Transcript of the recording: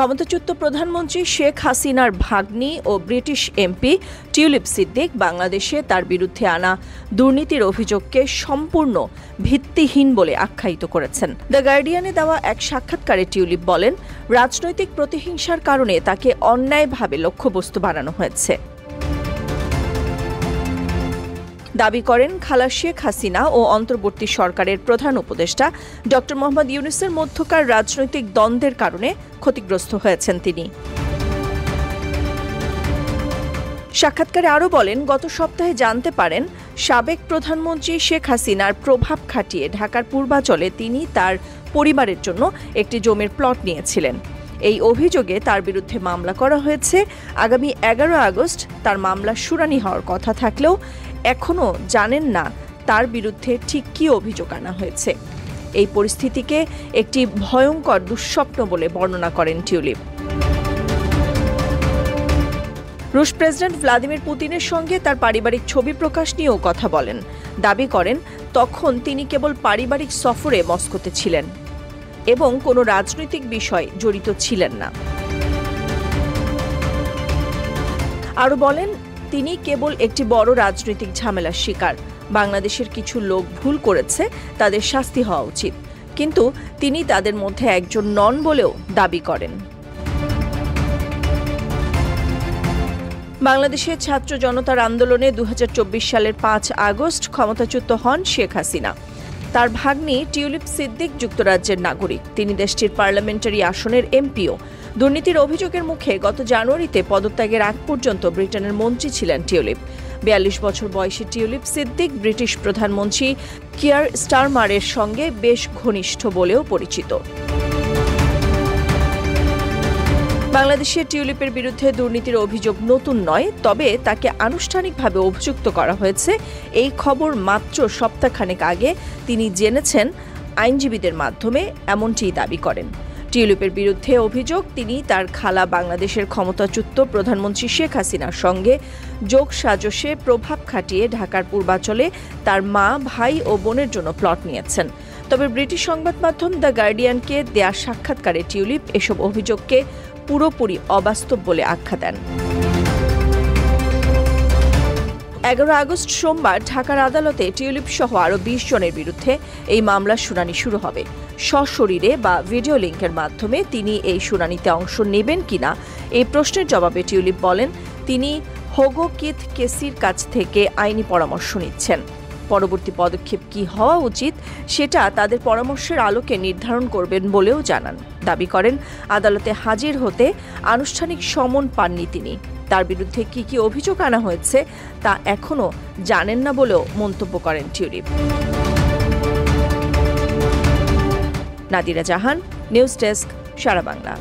ক্ষমতাচ্যুত প্রধানমন্ত্রী শেখ হাসিনার ভাগ্নি ও ব্রিটিশ এমপি টিউলিপ সিদ্দিক বাংলাদেশে তার বিরুদ্ধে আনা দুর্নীতির অভিযোগকে সম্পূর্ণ ভিত্তিহীন বলে আখ্যায়িত করেছেন। দ্য গার্ডিয়ানে দেওয়া এক সাক্ষাৎকারে টিউলিপ বলেন, রাজনৈতিক প্রতিহিংসার কারণে তাকে অন্যায়ভাবে লক্ষ্যবস্তু বানানো হয়েছে। দাবি করেন খালা শেখ হাসিনা ও অন্তর্বর্তী সরকারের প্রধান উপদেষ্টা ড. মোহাম্মদ ইউনূসের মধ্যকার রাজনৈতিক দ্বন্দ্বের কারণে ক্ষতিগ্রস্ত হয়েছেন তিনি। সাক্ষাৎকারে আরও বলেন, গত সপ্তাহে জানতে পারেন সাবেক প্রধানমন্ত্রী শেখ হাসিনার প্রভাব খাটিয়ে ঢাকার পূর্বাঞ্চলে তিনি তার পরিবারের জন্য একটি জমির প্লট নিয়েছিলেন। এই অভিযোগে তার বিরুদ্ধে মামলা করা হয়েছে। আগামী 11 আগস্ট তার মামলা শুনানি হওয়ার কথা থাকলেও এখনও জানেন না তার বিরুদ্ধে ঠিক কী অভিযোগ আনা হয়েছে। এই পরিস্থিতিকে একটি ভয়ঙ্কর দুঃস্বপ্ন বলে বর্ণনা করেন টিউলিপ। রুশ প্রেসিডেন্ট ভ্লাদিমির পুতিনের সঙ্গে তার পারিবারিক ছবি প্রকাশ নিয়েও কথা বলেন। দাবি করেন তখন তিনি কেবল পারিবারিক সফরে মস্কোতে ছিলেন এবং কোনো রাজনৈতিক বিষয় জড়িত ছিলেন না। আরও বলেন, তিনি কেবল একটি বড় রাজনৈতিক ঝামেলার শিকার। বাংলাদেশের কিছু লোক ভুল করেছে, তাদের শাস্তি হওয়া উচিত, কিন্তু তিনি তাদের মধ্যে একজন নন বলেও দাবি করেন। বাংলাদেশের ছাত্র জনতার আন্দোলনে 2024 সালের 5 আগস্ট ক্ষমতাচ্যুত হন শেখ হাসিনা। তার ভাগ্নি টিউলিপ সিদ্দিক যুক্তরাজ্যের নাগরিক। তিনি দেশটির পার্লামেন্টারি আসনের এমপিও। দুর্নীতির অভিযোগের মুখে গত জানুয়ারিতে পদত্যাগের আগ পর্যন্ত ব্রিটেনের মন্ত্রী ছিলেন টিউলিপ। 42 বছর বয়সী টিউলিপ সিদ্দিক ব্রিটিশ প্রধানমন্ত্রী কিয়ার স্টারমারের সঙ্গে বেশ ঘনিষ্ঠ বলেও পরিচিত। বাংলাদেশের টিউলিপের বিরুদ্ধে দুর্নীতির অভিযোগ নতুন নয়, তবে তাকে আনুষ্ঠানিকভাবে অভিযুক্ত করা হয়েছে এই খবর মাত্র সপ্তাহখানেক আগে তিনি জেনেছেন আইনজীবীদের মাধ্যমে, এমনটিই দাবি করেন। টিউলিপের বিরুদ্ধে অভিযোগ, তিনি তার খালা বাংলাদেশের ক্ষমতাচ্যুত প্রধানমন্ত্রী শেখ হাসিনার সঙ্গে যোগসাজশে প্রভাব খাটিয়ে ঢাকার পূর্বাঞ্চলে তার মা, ভাই ও বোনের জন্য প্লট নিয়েছেন। তবে ব্রিটিশ সংবাদ মাধ্যম দ্য গার্ডিয়ানকে দেয়া সাক্ষাৎকারে টিউলিপ এসব অভিযোগকে পুরোপুরি অবাস্তব বলে আখ্যা দেন। 11 আগস্ট সোমবার ঢাকার আদালতে টিউলিপ সহ আরও 20 জনের বিরুদ্ধে এই মামলার শুনানি শুরু হবে। সশরীরে বা ভিডিও লিঙ্কের মাধ্যমে তিনি এই শুনানিতে অংশ নেবেন কিনা এই প্রশ্নের জবাবে টিউলিপ বলেন, তিনি হোগো কিথ কেসির কাছ থেকে আইনি পরামর্শ নিচ্ছেন। পরবর্তী পদক্ষেপ কি হওয়া উচিত সেটা তাদের পরামর্শের আলোকে নির্ধারণ করবেন বলেও জানান। দাবি করেন আদালতে হাজির হতে আনুষ্ঠানিক সমন পাননি তিনি। তার বিরুদ্ধে কি কি অভিযোগ আনা হয়েছে তা এখনও জানেন না বলেও মন্তব্য করেন টিউলিপ। নাদিরা জাহান, নিউজ ডেস্ক, সারা বাংলা।